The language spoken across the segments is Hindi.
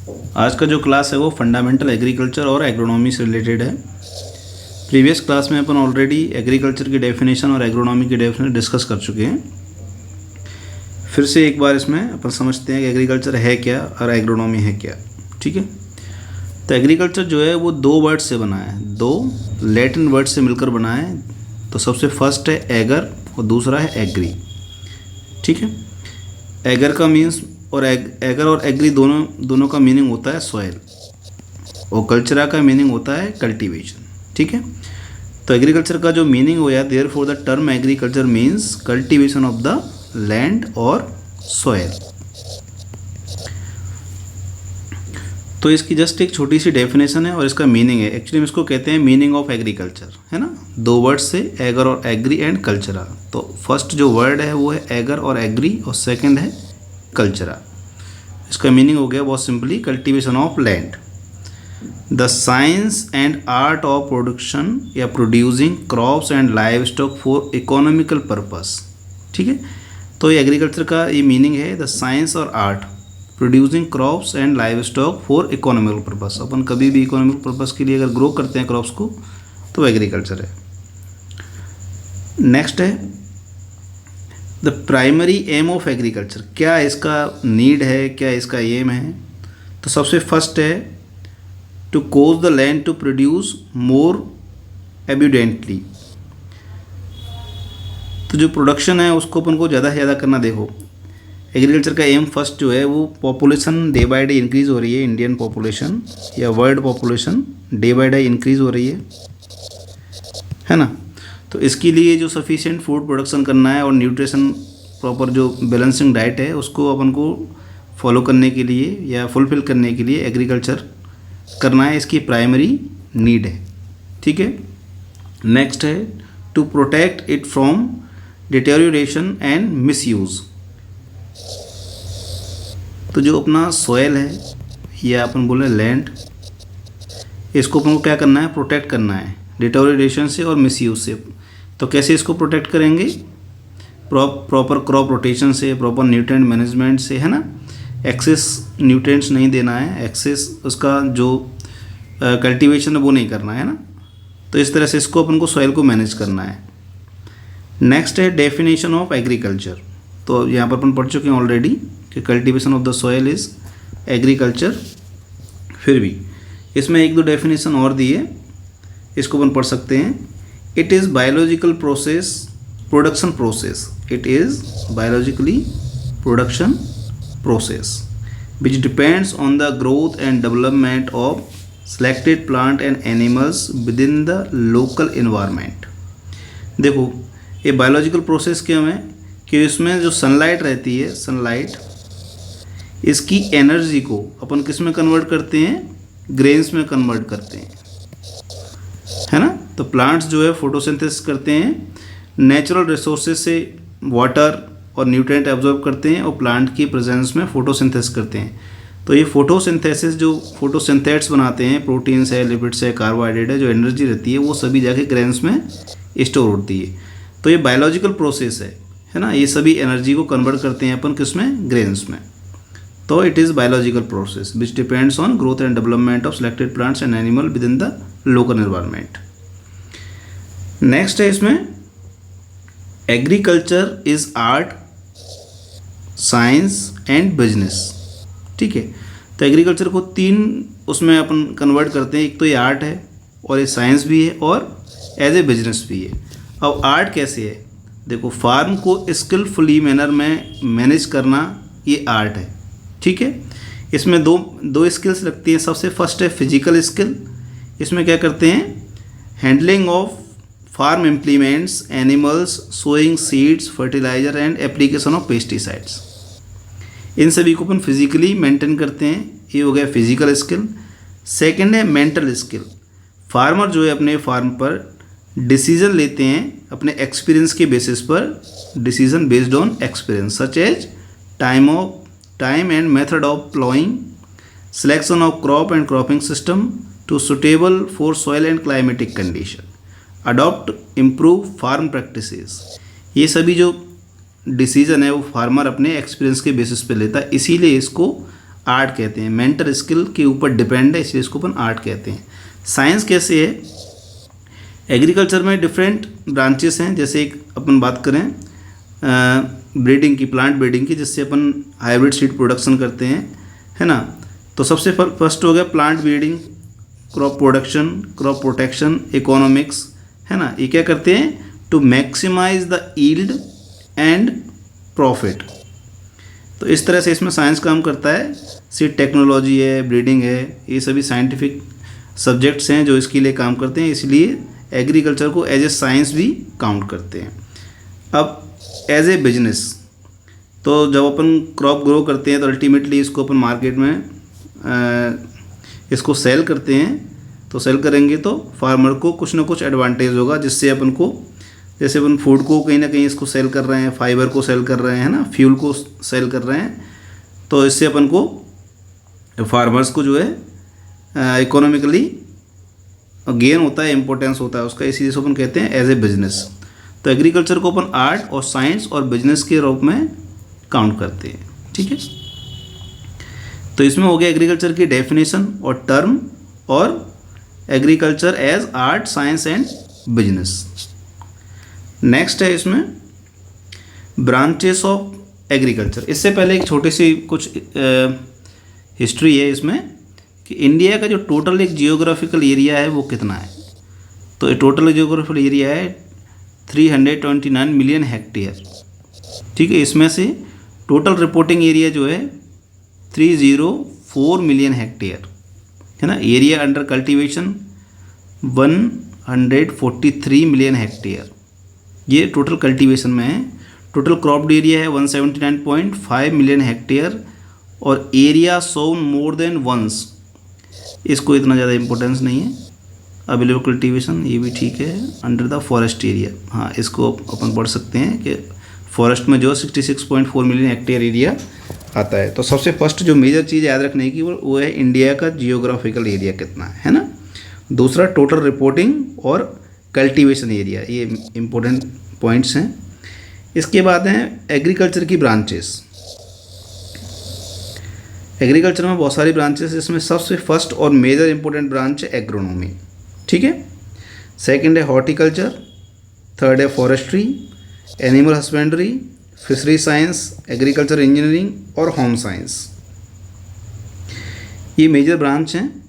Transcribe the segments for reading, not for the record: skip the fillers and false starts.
आज का जो क्लास है वो फंडामेंटल एग्रीकल्चर और एग्रोनॉमी से रिलेटेड है। प्रीवियस क्लास में अपन ऑलरेडी एग्रीकल्चर की डेफिनेशन और एग्रोनॉमी की डेफिनेशन डिस्कस कर चुके हैं। फिर से एक बार इसमें अपन समझते हैं कि एग्रीकल्चर है क्या और एग्रोनॉमी है क्या। ठीक है, तो एग्रीकल्चर जो है वो दो वर्ड से बना है, दो लैटिन वर्ड से मिलकर बना है। तो सबसे फर्स्ट है एगर और दूसरा है एग्री। ठीक है, एगर का मीन्स और एगर और एग्री दोनों का मीनिंग होता है सॉइल, और कल्चरा का मीनिंग होता है कल्टीवेशन। ठीक है, तो एग्रीकल्चर का जो मीनिंग हो या there for the term agriculture means cultivation of the land और सॉइल। तो इसकी जस्ट एक छोटी सी डेफिनेशन है और इसका मीनिंग है। एक्चुअली हम इसको कहते हैं मीनिंग ऑफ एग्रीकल्चर, है ना। दो वर्ड से एगर और एग्री एंड कल्चरा। तो फर्स्ट जो वर्ड है वो है एगर और एग्री और सेकंड है कल्चरा। इसका मीनिंग हो गया बहुत simply cultivation of land, the science and art of production या producing crops and livestock for economical purpose. ठीक है, तो ये एग्रीकल्चर का ये मीनिंग है, द साइंस और art producing crops and livestock for economical purpose. अपन कभी भी इकोनॉमिकल पर्पस के लिए अगर ग्रो करते हैं क्रॉप्स को तो एग्रीकल्चर है। नेक्स्ट है the primary aim of agriculture, क्या इसका नीड है, क्या इसका एम है। तो सबसे फर्स्ट है to cause the land to produce more abundantly. तो जो प्रोडक्शन है उसको अपन को ज़्यादा से ज़्यादा करना। देखो एग्रीकल्चर का एम फर्स्ट जो है वो population day by day increase हो रही है, इंडियन पॉपुलेशन या world population day by day increase हो रही है ना। तो इसके लिए जो सफिशिएंट फूड प्रोडक्शन करना है और न्यूट्रिशन प्रॉपर जो बैलेंसिंग डाइट है उसको अपन को फॉलो करने के लिए या फुलफिल करने के लिए एग्रीकल्चर करना है, इसकी प्राइमरी नीड है। ठीक है, नेक्स्ट है to protect it from deterioration and misuse. तो जो अपना सॉयल है या अपन बोले लैंड, इसको अपन को क्या करना है, प्रोटेक्ट करना है डिटेरियोरेशन से और मिसयूज से। तो कैसे इसको प्रोटेक्ट करेंगे, प्रॉपर क्रॉप रोटेशन से, प्रॉपर न्यूट्रिएंट मैनेजमेंट से, है ना। एक्सेस न्यूट्रिएंट्स नहीं देना है, एक्सेस उसका जो कल्टीवेशन है वो नहीं करना है ना। तो इस तरह से इसको अपन को सॉइल को मैनेज करना है। नेक्स्ट है डेफिनेशन ऑफ एग्रीकल्चर। तो यहाँ पर अपन पढ़ चुके हैं ऑलरेडी कि cultivation of the soil is agriculture. फिर भी इसमें एक दो डेफिनेशन और दी है, इसको अपन पढ़ सकते हैं। It is biological process production process, it is biologically production process which depends on the growth and development of selected plant and animals with in the local environment. देखो ये बायोलॉजिकल प्रोसेस क्यों है कि इसमें जो सनलाइट रहती है, सनलाइट इसकी एनर्जी को अपन किस में कन्वर्ट करते हैं, ग्रेन्स में कन्वर्ट करते हैं, है ना। तो प्लांट्स जो है फोटोसिंथेसिस करते हैं, नेचुरल रिसोर्सेज से वाटर और न्यूट्रिएंट एब्जॉर्ब करते हैं और प्लांट की प्रेजेंस में फोटोसिंथेसिस करते हैं। तो ये फोटोसिंथेसिस जो फोटोसिंथेट्स बनाते हैं, प्रोटीन्स है, लिपिड्स है, कार्बोहाइड्रेट है, जो एनर्जी रहती है वो सभी जाके ग्रेन्स में स्टोर होती है। तो ये बायोलॉजिकल प्रोसेस है ना। ये सभी एनर्जी को कन्वर्ट करते हैं अपन किस में, ग्रेन्स में। तो it is biological process which depends on growth and development of selected plants and animal with in the local environment. Next है इसमें agriculture is art, science and business. ठीक है, तो एग्रीकल्चर को तीन उसमें अपन कन्वर्ट करते हैं। एक तो ये आर्ट है और ये साइंस भी है और एज ए बिजनेस भी है। अब आर्ट कैसे है, देखो फार्म को स्किलफुली मैनर में मैनेज करना ये आर्ट है। ठीक है, इसमें दो स्किल्स लगती हैं। सबसे फर्स्ट है फिजिकल स्किल। इसमें क्या करते हैं, handling of farm implements, animals, sowing seeds, fertilizer and application of pesticides. इन सभी को अपन फिजिकली मेंटेन करते हैं, ये हो गया फिजिकल स्किल। सेकंड है मेंटल स्किल। फार्मर जो है अपने फार्म पर डिसीजन लेते हैं अपने एक्सपीरियंस के बेसिस पर, decision based on experience such as time and method of ploughing, selection of crop and cropping system to suitable for soil and climatic condition, adopt improve farm practices. ये सभी जो डिसीजन है वो फार्मर अपने एक्सपीरियंस के बेसिस पे लेता है, इसीलिए इसको आर्ट कहते हैं, मेंटल स्किल के ऊपर डिपेंड है, इसलिए इसको अपन आर्ट कहते हैं। साइंस कैसे है, एग्रीकल्चर में डिफरेंट ब्रांचेस हैं, जैसे एक अपन बात करें ब्रीडिंग की, प्लांट ब्रीडिंग की, जिससे अपन हाइब्रिड सीड प्रोडक्शन करते हैं, है ना। तो सबसे फर्स्ट हो गया plant breeding, crop production, crop protection, economics, है ना। ये क्या करते हैं, to maximise the yield and profit. तो इस तरह से इसमें साइंस काम करता है। सीड टेक्नोलॉजी है, ब्रीडिंग है, ये सभी साइंटिफिक सब्जेक्ट्स हैं जो इसके लिए काम करते हैं, इसलिए एग्रीकल्चर को एज ए साइंस भी काउंट करते हैं। अब एज ए बिजनेस, तो जब अपन क्रॉप ग्रो करते हैं तो अल्टीमेटली इसको अपन मार्केट में इसको सेल करते हैं। तो सेल करेंगे तो फार्मर को कुछ ना कुछ एडवांटेज होगा, जिससे अपन को, जैसे अपन फूड को कहीं ना कहीं इसको सेल कर रहे हैं, फाइबर को सेल कर रहे हैं, ना, फ्यूल को सेल कर रहे हैं, तो इससे अपन को फार्मर्स को जो है इकोनॉमिकली गेन होता है, इम्पोर्टेंस होता है उसका, इसीलिए अपन कहते हैं एज ए बिजनेस। तो एग्रीकल्चर को अपन आर्ट और साइंस और बिजनेस के रूप में काउंट करते हैं, ठीक है। तो इसमें हो गया एग्रीकल्चर की डेफिनेशन और टर्म, और agriculture as art, science and business. Next है इसमें ब्रांचेस ऑफ एग्रीकल्चर। इससे पहले एक छोटी सी कुछ हिस्ट्री है इसमें कि इंडिया का जो टोटल एक जियोग्राफिकल एरिया है वो कितना है। तो ये टोटल जियोग्राफिकल एरिया है 329 मिलियन हेक्टेयर, ठीक है। इसमें से टोटल रिपोर्टिंग एरिया जो है 304 मिलियन हेक्टेयर, है ना। Area under cultivation 143 million hectare, ये टोटल कल्टीवेशन में है। टोटल क्रॉप्ड एरिया है 179.5 मिलियन हेक्टेयर, और एरिया सोन मोर देन वंस, इसको इतना ज़्यादा इंपॉर्टेंस नहीं है। अवेलेबल कल्टीवेशन ये भी ठीक है, अंडर द फॉरेस्ट एरिया, हाँ इसको अपन पढ़ सकते हैं कि फॉरेस्ट में जो 66.4 मिलियन हेक्टेयर एरिया आता है। तो सबसे फर्स्ट जो मेजर चीज़ याद रखने की वो है इंडिया का जियोग्राफिकल एरिया कितना है ना। दूसरा टोटल रिपोर्टिंग और कल्टीवेशन एरिया, ये इम्पोर्टेंट पॉइंट्स हैं। इसके बाद हैं एग्रीकल्चर की ब्रांचेस। एग्रीकल्चर में बहुत सारी ब्रांचेस, इसमें सबसे फर्स्ट और मेजर इंपॉर्टेंट ब्रांच है एग्रोनॉमी, ठीक है। सेकंड है हॉर्टिकल्चर, थर्ड है forestry, animal husbandry, fishery science, agriculture engineering और होम साइंस, ये मेजर ब्रांच हैं।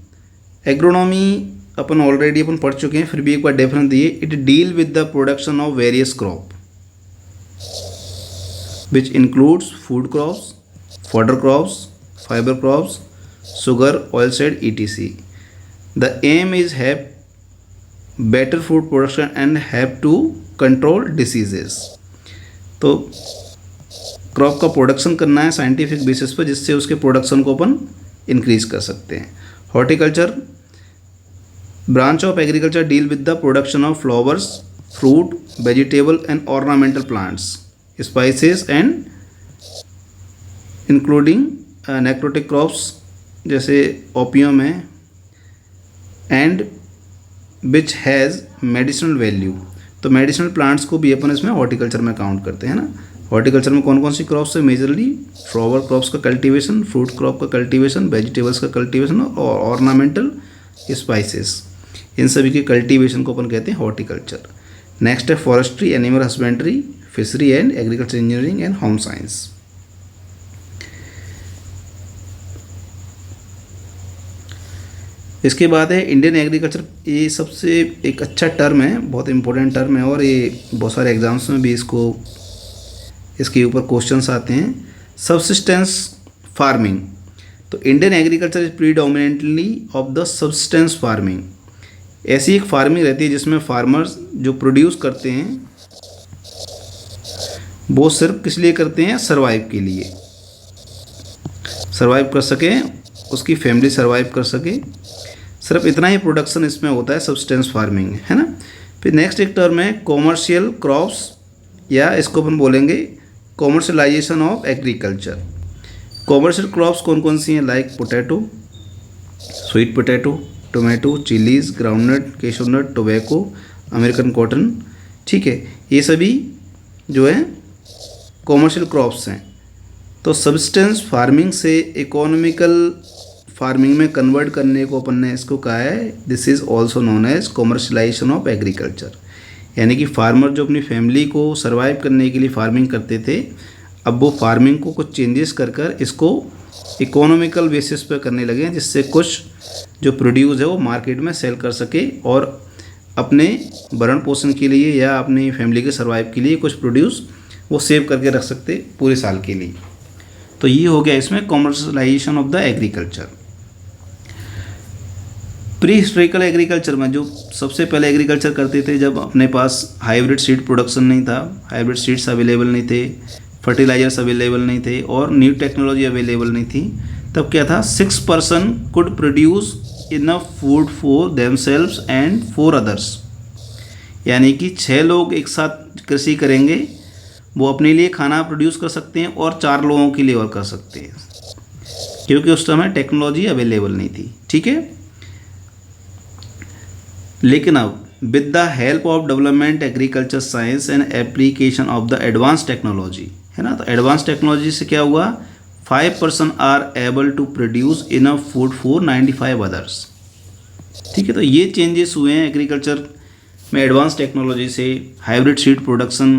एग्रोनॉमी अपन ऑलरेडी अपन पढ़ चुके हैं, फिर भी एक बार डेफिनेशन दिए, it deal with the production of various crop which includes food crops, fodder crops, fiber crops, sugar, oilseed, etc. The aim is have better food production and have to control diseases. तो क्रॉप का प्रोडक्शन करना है साइंटिफिक बेसिस पर, जिससे उसके प्रोडक्शन को अपन इंक्रीज कर सकते हैं। Horticulture branch of agriculture deal with the production of flowers, fruit, vegetable and ornamental plants, spices and including necrotic crops जैसे ओपियम है, and which has medicinal value. तो मेडिसिनल प्लांट्स को भी अपन इसमें हॉर्टिकल्चर में काउंट करते हैं ना। हॉर्टिकल्चर में कौन कौन सी क्रॉप्स है, मेजरली फ्लावर क्रॉप्स का कल्टीवेशन, फ्रूट क्रॉप का कल्टीवेशन, वेजिटेबल्स का कल्टीवेशन और ऑर्नामेंटल स्पाइसेस, इन सभी के कल्टीवेशन को अपन कहते हैं हॉर्टिकल्चर। नेक्स्ट है forestry, animal husbandry, fishery and agriculture engineering and home science. इसके बाद है इंडियन एग्रीकल्चर। ये सबसे एक अच्छा टर्म है, बहुत इंपॉर्टेंट टर्म है, और ये बहुत सारे एग्जाम्स में भी इसके ऊपर क्वेश्चंस आते हैं। सब्सिस्टेंस फार्मिंग, तो Indian agriculture is predominantly of the subsistence farming. ऐसी एक फार्मिंग रहती है जिसमें फार्मर्स जो प्रोड्यूस करते हैं वो सिर्फ किस लिए करते हैं, सर्वाइव के लिए, सर्वाइव कर सके, उसकी फैमिली सर्वाइव कर सके, सिर्फ इतना ही प्रोडक्शन इसमें होता है, सब्सटेंस फार्मिंग, है ना। फिर नेक्स्ट एक टर्म है कॉमर्शियल क्रॉप्स, या इसको अपन बोलेंगे commercialization of agriculture. Commercial crops कौन कौन सी हैं, like potato, sweet potato, tomato, chillies, groundnut, cashew nut, tobacco, American cotton, ठीक है। ये सभी जो है कॉमर्शियल क्रॉप्स हैं, तो सब्सटेंस फार्मिंग से इकोनॉमिकल फार्मिंग में कन्वर्ट करने को अपन ने इसको कहा है, this is also known as commercialisation of agriculture. यानी कि फार्मर जो अपनी फैमिली को सर्वाइव करने के लिए फार्मिंग करते थे, अब वो फार्मिंग को कुछ चेंजेस कर इसको इकोनॉमिकल बेसिस पर करने लगे हैं, जिससे कुछ जो प्रोड्यूस है वो मार्केट में सेल कर सके और अपने भरण पोषण के लिए या अपनी फैमिली के सर्वाइव के लिए कुछ प्रोड्यूस वो सेव करके रख सकते पूरे साल के लिए। तो ये हो गया इसमें commercialisation of the agriculture. Pre historical agriculture में जो सबसे पहले एग्रीकल्चर करते थे, जब अपने पास हाइब्रिड सीड प्रोडक्शन नहीं था, हाइब्रिड सीड्स अवेलेबल नहीं थे, फर्टिलाइजर्स अवेलेबल नहीं थे और न्यू टेक्नोलॉजी अवेलेबल नहीं थी, तब क्या था, 6 person could produce enough food for themselves and for others. यानी कि 6 लोग एक साथ कृषि करेंगे, वो अपने लिए खाना प्रोड्यूस कर सकते हैं और 4 लोगों के लिए और कर सकते हैं, क्योंकि उस समय टेक्नोलॉजी अवेलेबल नहीं थी। ठीक है, लेकिन अब with the help of development agriculture science and application of the advance technology, है ना, तो एडवांस टेक्नोलॉजी से क्या हुआ, 5 person are able to produce enough food for 95 others. ठीक है, तो ये चेंजेस हुए हैं एग्रीकल्चर में एडवांस टेक्नोलॉजी से, हाइब्रिड सीड प्रोडक्शन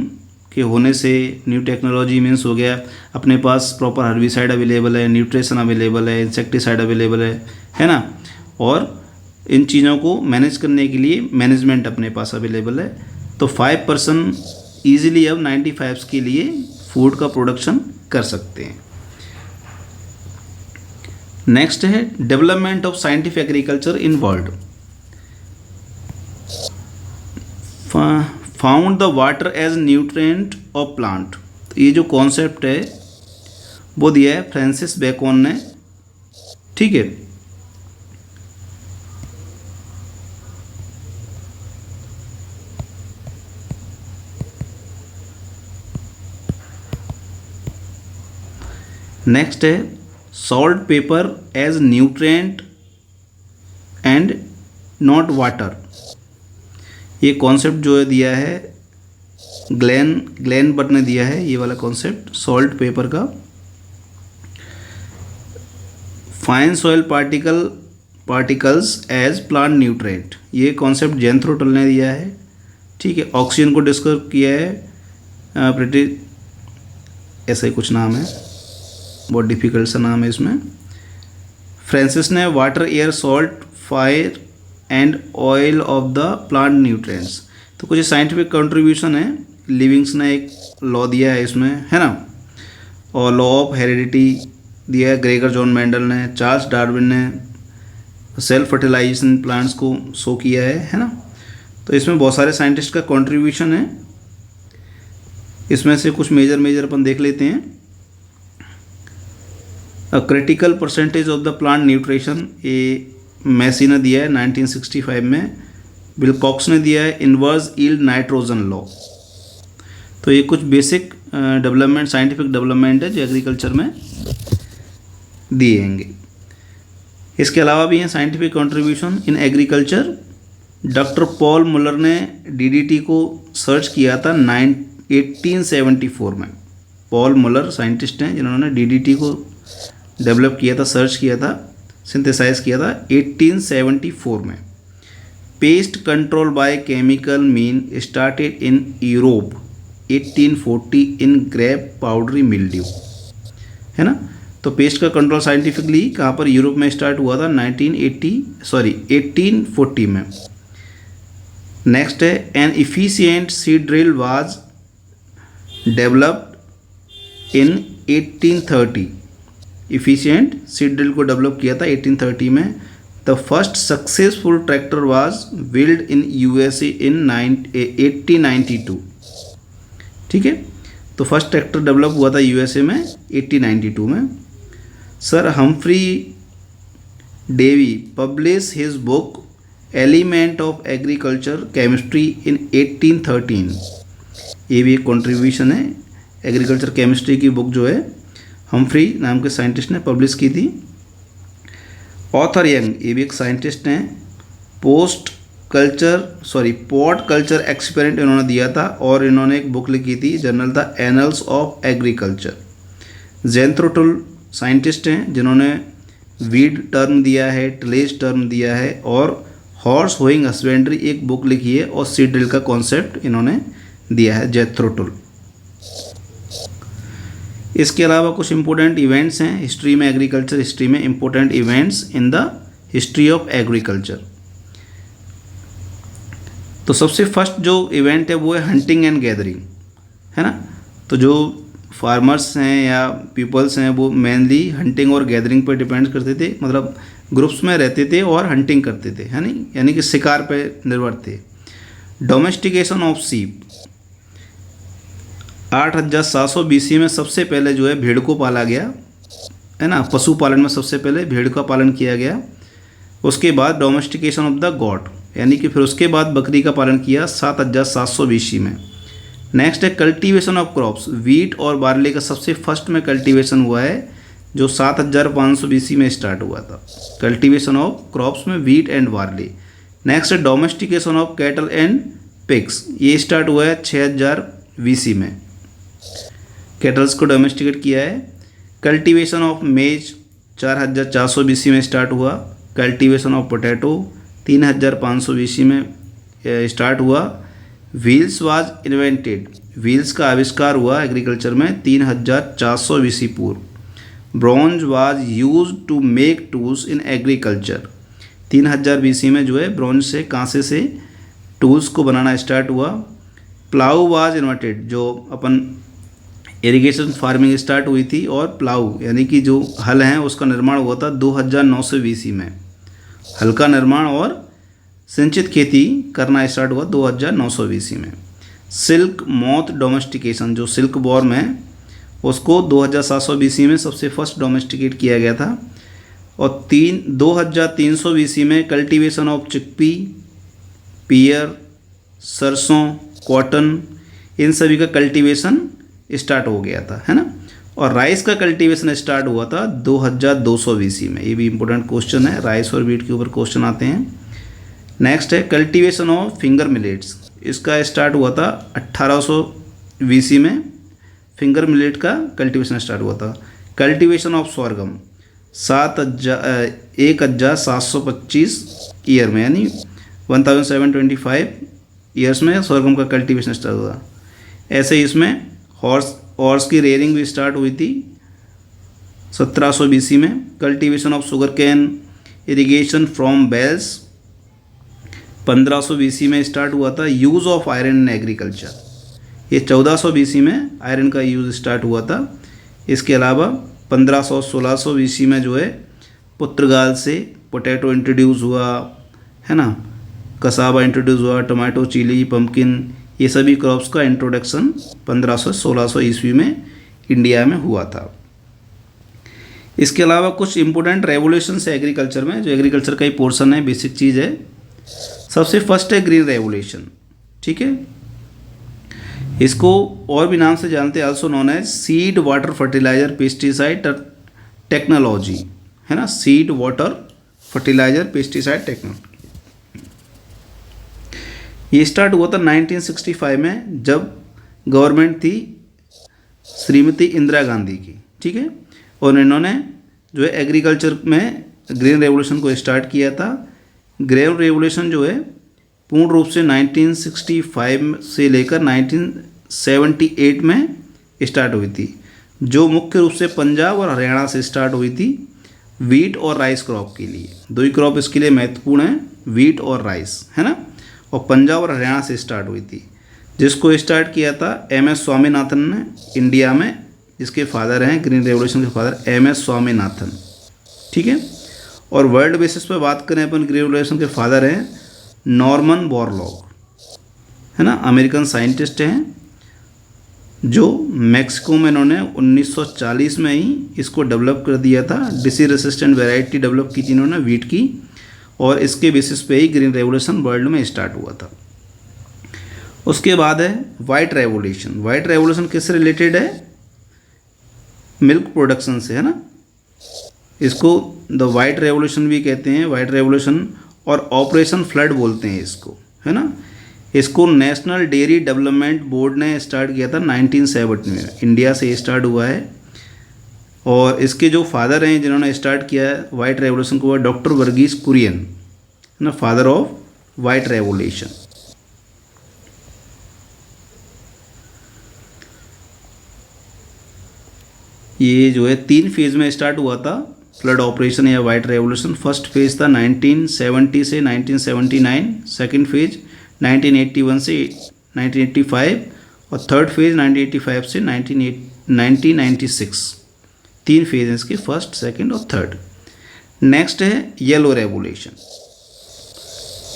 के होने से। न्यू टेक्नोलॉजी मीन्स हो गया अपने पास प्रॉपर हर्बिसाइड अवेलेबल है, न्यूट्रिशन अवेलेबल है, इंसेक्टिसाइड अवेलेबल है ना, और इन चीज़ों को मैनेज करने के लिए मैनेजमेंट अपने पास अवेलेबल है। तो 5 पर्सन ईजिली अब 95 के लिए फूड का प्रोडक्शन कर सकते हैं। नेक्स्ट है development of scientific agriculture in world. Found the water as nutrient of plant. तो ये जो कॉन्सेप्ट है वो दिया है फ्रांसिस बेकन ने। ठीक है, नेक्स्ट है saltpetre as nutrient and not water. ये कॉन्सेप्ट जो है दिया है ग्लेन बट ने दिया है, ये वाला कॉन्सेप्ट सॉल्ट पेपर का। Fine soil particles as plant nutrient, ये कॉन्सेप्ट जेंथ्रोटल ने दिया है। ठीक है, ऑक्सीजन को डिस्कस किया है ऐसा ही कुछ नाम है, बहुत डिफिकल्ट सा नाम है इसमें। फ्रांसिस ने water, air, salt, fire and oil of the plant nutrients. तो कुछ साइंटिफिक कंट्रीब्यूशन है। लिविंग्स ने एक लॉ दिया है इसमें, है ना, और लॉ ऑफ हेरिडिटी दिया है ग्रेगर जॉन मेंडल ने। चार्ल्स डार्विन ने सेल्फ फर्टिलाइजेशन प्लांट्स को शो किया है ना। तो इसमें बहुत सारे साइंटिस्ट का कंट्रीब्यूशन है। इसमें से कुछ मेजर अपन देख लेते हैं। Critical percentage of the plant nutrition, ये मैसी ने दिया है 1965 में। विलकॉक्स ने दिया है इनवर्स यील्ड नाइट्रोजन लॉ। तो ये कुछ बेसिक डेवलपमेंट, साइंटिफिक डेवलपमेंट है जो एग्रीकल्चर में दिएंगे। इसके अलावा भी हैं scientific contribution in agriculture. Doctor Paul Muller ने डीडीटी को सर्च किया था 1874 में। पॉल मुलर साइंटिस्ट हैं जिन्होंने डीडीटी को डेवलप किया था, सर्च किया था, सिंथेसाइज किया था 1874 में। Pest control by chemical mean started in Europe 1840 in grape powdery mildew, है ना। तो पेस्ट का कंट्रोल साइंटिफिकली कहाँ पर, यूरोप में स्टार्ट हुआ था 1840 में। नेक्स्ट है an efficient seed drill was developed in 1830। Efficient seed drill को डेवलप किया था 1830 में। The first successful tractor was build in USA in 1892। ठीक है, तो फर्स्ट ट्रैक्टर डेवलप हुआ था यूएसए में 1892 में। Sir Humphry Davy publish his book element of agriculture chemistry in 1813। ये भी एक कॉन्ट्रीब्यूशन है। एग्रीकल्चर केमिस्ट्री की बुक जो है हम्फ्री नाम के साइंटिस्ट ने पब्लिश की थी। ऑथर यंग, ये भी एक साइंटिस्ट हैं। पॉट कल्चर एक्सपेरिमेंट इन्होंने दिया था और इन्होंने एक बुक लिखी थी, जर्नल था एनल्स ऑफ एग्रीकल्चर। ज़ेंथ्रोटुल साइंटिस्ट हैं जिन्होंने वीड टर्म दिया है, टिलेज टर्म दिया है, और हॉर्स होइंग हस्बेंड्री एक बुक लिखी है, और सीड ड्रिल का कॉन्सेप्ट इन्होंने दिया है, ज़ेंथ्रोटुल। इसके अलावा कुछ इंपॉर्टेंट इवेंट्स हैं हिस्ट्री में, एग्रीकल्चर हिस्ट्री में important events in the history of agriculture. तो सबसे फर्स्ट जो इवेंट है वो है हंटिंग एंड गैदरिंग, है ना। तो जो फार्मर्स हैं या पीपल्स हैं वो मेनली हंटिंग और गैदरिंग पर डिपेंड करते थे, मतलब ग्रुप्स में रहते थे और हंटिंग करते थे, है नहीं, यानी कि शिकार पे निर्भर थे। डोमेस्टिकेशन ऑफ सीप, 8700 BC में सबसे पहले जो है भेड़ को पाला गया, है ना, पशुपालन में सबसे पहले भेड़ का पालन किया गया। उसके बाद डोमेस्टिकेशन ऑफ द गॉट, यानी कि फिर उसके बाद बकरी का पालन किया 7700 BC में। नेक्स्ट है कल्टीवेशन ऑफ क्रॉप्स, वीट और बार्ले का सबसे फर्स्ट में कल्टीवेशन हुआ है जो 7500 BC में स्टार्ट हुआ था, कल्टीवेशन ऑफ क्रॉप्स में वीट एंड बार्ले। नेक्स्ट है domestication of cattle and pigs, ये स्टार्ट हुआ है 6000 BC में, कैटल्स को डोमेस्टिकेट किया है। कल्टीवेशन ऑफ मेज 4400 BC में स्टार्ट हुआ। कल्टीवेशन ऑफ पोटैटो 3500 BC में स्टार्ट हुआ। व्हील्स वाज इन्वेंटेड, व्हील्स का आविष्कार हुआ एग्रीकल्चर में 3400 BC पूर्व। Bronze was use to make tools in agriculture, 3000 BC में जो है ब्रॉन्ज से, कांसे से टूल्स को बनाना स्टार्ट हुआ। प्लाऊ वाज इन्वेंटेड, जो अपन इरिगेशन फार्मिंग स्टार्ट हुई थी, और प्लाऊ यानी कि जो हल हैं उसका निर्माण हुआ था 2900 BC में। हल का निर्माण और सिंचित खेती करना स्टार्ट हुआ 2900 BC में। सिल्क मॉथ डोमेस्टिकेशन, जो सिल्क वॉर्म है उसको 2700 BC में सबसे फर्स्ट डोमेस्टिकेट किया गया था। और 2300 BC में कल्टीवेशन ऑफ चिकपी, पियर, सरसों, कॉटन, इन सभी का कल्टीवेशन स्टार्ट हो गया था, है ना। और राइस का कल्टीवेशन स्टार्ट हुआ था 2200 BC में। ये भी इंपॉर्टेंट क्वेश्चन है, राइस और वीट के ऊपर क्वेश्चन आते हैं। नेक्स्ट है कल्टीवेशन ऑफ फिंगर मिलेट्स, इसका स्टार्ट हुआ था 1800 BC में, फिंगर मिलेट का कल्टीवेशन स्टार्ट हुआ था। कल्टीवेशन ऑफ सॉर्गम 1725 ईयर में, यानी 1725 ईयर्स में सॉर्गम का कल्टीवेशन स्टार्ट हुआ। ऐसे ही इसमें हॉर्स की रेयरिंग भी स्टार्ट हुई थी 1700 BC में। Cultivation of sugarcane, irrigation from wells 1500 BC में स्टार्ट हुआ था। Use of iron in agriculture, ये 1400 BC में आयरन का यूज़ स्टार्ट हुआ था। इसके अलावा 1500-1600 BC में जो है पुर्तगाल से पोटैटो इंट्रोड्यूस हुआ, है ना, कसावा इंट्रोड्यूस हुआ, टमाटो, चिली, पम्पकिन, ये सभी क्रॉप्स का इंट्रोडक्शन 1500-1600 ईस्वी में इंडिया में हुआ था। इसके अलावा कुछ इंपॉर्टेंट रेवोल्यूशंस है एग्रीकल्चर में, जो एग्रीकल्चर का ही पोर्शन है, बेसिक चीज़ है। सबसे फर्स्ट है ग्रीन रेवोल्यूशन, ठीक है, इसको और भी नाम से जानते हैं, also known as seed water fertiliser pesticide technology, है ना, seed water fertiliser pesticide technology. ये स्टार्ट हुआ था 1965 में, जब गवर्नमेंट थी श्रीमती इंदिरा गांधी की, ठीक है, और इन्होंने जो है एग्रीकल्चर में ग्रीन रेवोल्यूशन को स्टार्ट किया था। ग्रीन रेवोल्यूशन जो है पूर्ण रूप से 1965 से लेकर 1978 में स्टार्ट हुई थी, जो मुख्य रूप से पंजाब और हरियाणा से स्टार्ट हुई थी वीट और राइस क्रॉप के लिए। दो ही क्रॉप इसके लिए महत्वपूर्ण हैं, वीट और राइस, है ना, और पंजाब और हरियाणा से स्टार्ट हुई थी, जिसको स्टार्ट किया था MS स्वामीनाथन ने इंडिया में, जिसके फादर हैं ग्रीन रेवोल्यूशन के फादर MS स्वामीनाथन, ठीक है। और वर्ल्ड बेसिस पर बात करें अपन, ग्रीन रेवोल्यूशन के फादर हैं नॉर्मन बोरलॉग, है ना, अमेरिकन साइंटिस्ट हैं, जो मैक्सिको में इन्होंने 1940 में ही इसको डेवलप कर दिया था। डिसीज रेसिस्टेंट वैरायटी डेवलप की थी इन्होंने वीट की, और इसके बेसिस पे ही ग्रीन रेवोल्यूशन वर्ल्ड में स्टार्ट हुआ था। उसके बाद है वाइट रेवोल्यूशन। वाइट रेवोल्यूशन किससे रिलेटेड है? मिल्क प्रोडक्शन से, है ना। इसको द वाइट रेवोल्यूशन भी कहते हैं, वाइट रेवोल्यूशन, और ऑपरेशन फ्लड बोलते हैं इसको, है ना। इसको नेशनल डेयरी डेवलपमेंट बोर्ड ने स्टार्ट किया था 1970 में, इंडिया से स्टार्ट हुआ है। और इसके जो फादर हैं जिन्होंने स्टार्ट किया है वाइट रेवोल्यूशन को, डॉक्टर वर्गीस कुरियन, है ना, फादर ऑफ वाइट रेवोल्यूशन। ये जो है 3 फेज़ में स्टार्ट हुआ था फ्लड ऑपरेशन या वाइट रेवोल्यूशन। फर्स्ट फेज़ था 1970 से 1979, सेकंड फेज 1981 से 1985 और थर्ड फेज 1985 से 1996। 3 फेज हैं इसके, फर्स्ट, सेकंड और थर्ड। नेक्स्ट है येलो रेवोल्यूशन।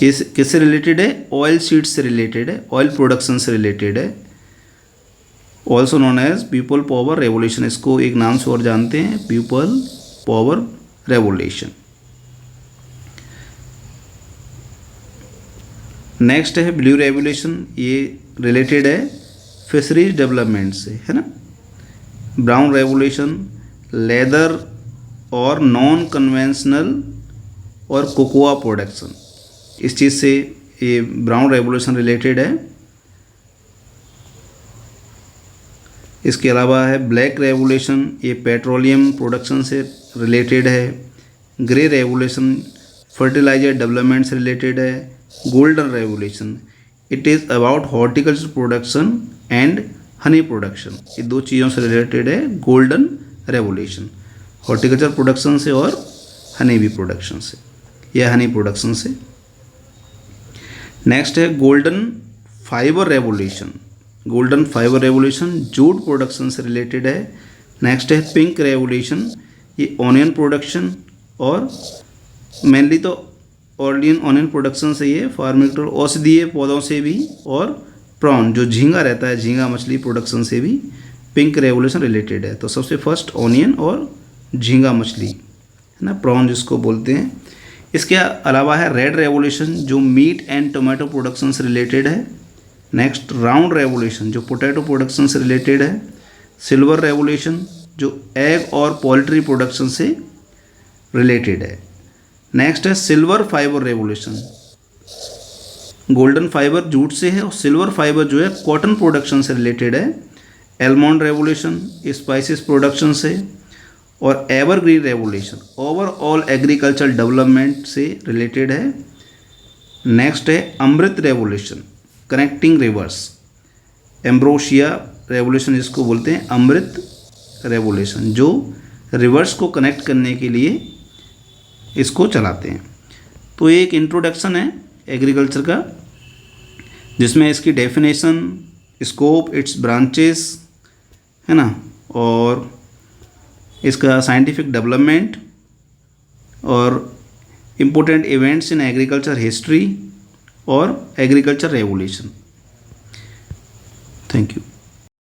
इस किससे रिलेटेड है? ऑयल सीड्स से रिलेटेड है, ऑयल प्रोडक्शन से रिलेटेड है, also known as people power revolution. इसको एक नाम से और जानते हैं, पीपल पावर रेवोल्यूशन। नेक्स्ट है ब्लू रेवोल्यूशन। ये रिलेटेड है फिशरीज डेवलपमेंट से, है ना। ब्राउन रेवोल्यूशन लेदर और नॉन कन्वेंशनल और कोकोआ प्रोडक्शन, इस चीज़ से ये ब्राउन रेवोल्यूशन रिलेटेड है। इसके अलावा है ब्लैक रेवोल्यूशन, ये पेट्रोलियम प्रोडक्शन से रिलेटेड है। ग्रे रेवोल्यूशन फर्टिलाइजर डेवलपमेंट से रिलेटेड है। Golden revolution it is about horticulture production and honey production, ये 2 चीज़ों से रिलेटेड है गोल्डन रेवोल्यूशन, हॉर्टिकल्चर प्रोडक्शन से और हनी बी प्रोडक्शन से या हनी प्रोडक्शन से। नेक्स्ट है golden fibre revolution. Golden fibre revolution jute production से रिलेटेड है। नेक्स्ट है पिंक रेवोल्यूशन, ये ऑनियन प्रोडक्शन और मेनली तो ऑनियन प्रोडक्शन से ये फार्मिंग औषधीय पौधों से भी, और प्रॉन जो झींगा रहता है, झींगा मछली प्रोडक्शन से भी पिंक रेवोल्यूशन रिलेटेड है। तो सबसे फर्स्ट ऑनियन और झींगा मछली, है ना, प्रॉन जिसको बोलते हैं। इसके अलावा है रेड रेवोल्यूशन जो मीट एंड टोमेटो प्रोडक्शन से रिलेटेड है। नेक्स्ट राउंड रेवोल्यूशन जो पोटैटो प्रोडक्शन से रिलेटेड है। सिल्वर रेवोल्यूशन जो एग और पोल्ट्री प्रोडक्शन से रिलेटेड है। नेक्स्ट है silver fibre revolution, golden fibre jute से है और सिल्वर फाइबर जो है कॉटन प्रोडक्शन से रिलेटेड है। एलमंड रेवोल्यूशन स्पाइसेस प्रोडक्शन से, और evergreen revolution overall agriculture development से रिलेटेड है। नेक्स्ट है अमृत रेवोल्यूशन कनेक्टिंग रिवर्स, एम्ब्रोशिया रेवोल्यूशन जिसको बोलते हैं, अमृत रेवोल्यूशन जो रिवर्स को कनेक्ट करने के लिए इसको चलाते हैं। तो ये एक इंट्रोडक्शन है एग्रीकल्चर का, जिसमें इसकी डेफिनेशन, स्कोप, इट्स ब्रांचेस, है ना, और इसका साइंटिफिक डेवलपमेंट और important events in agriculture history और एग्रीकल्चर रेवोल्यूशन। Thank you.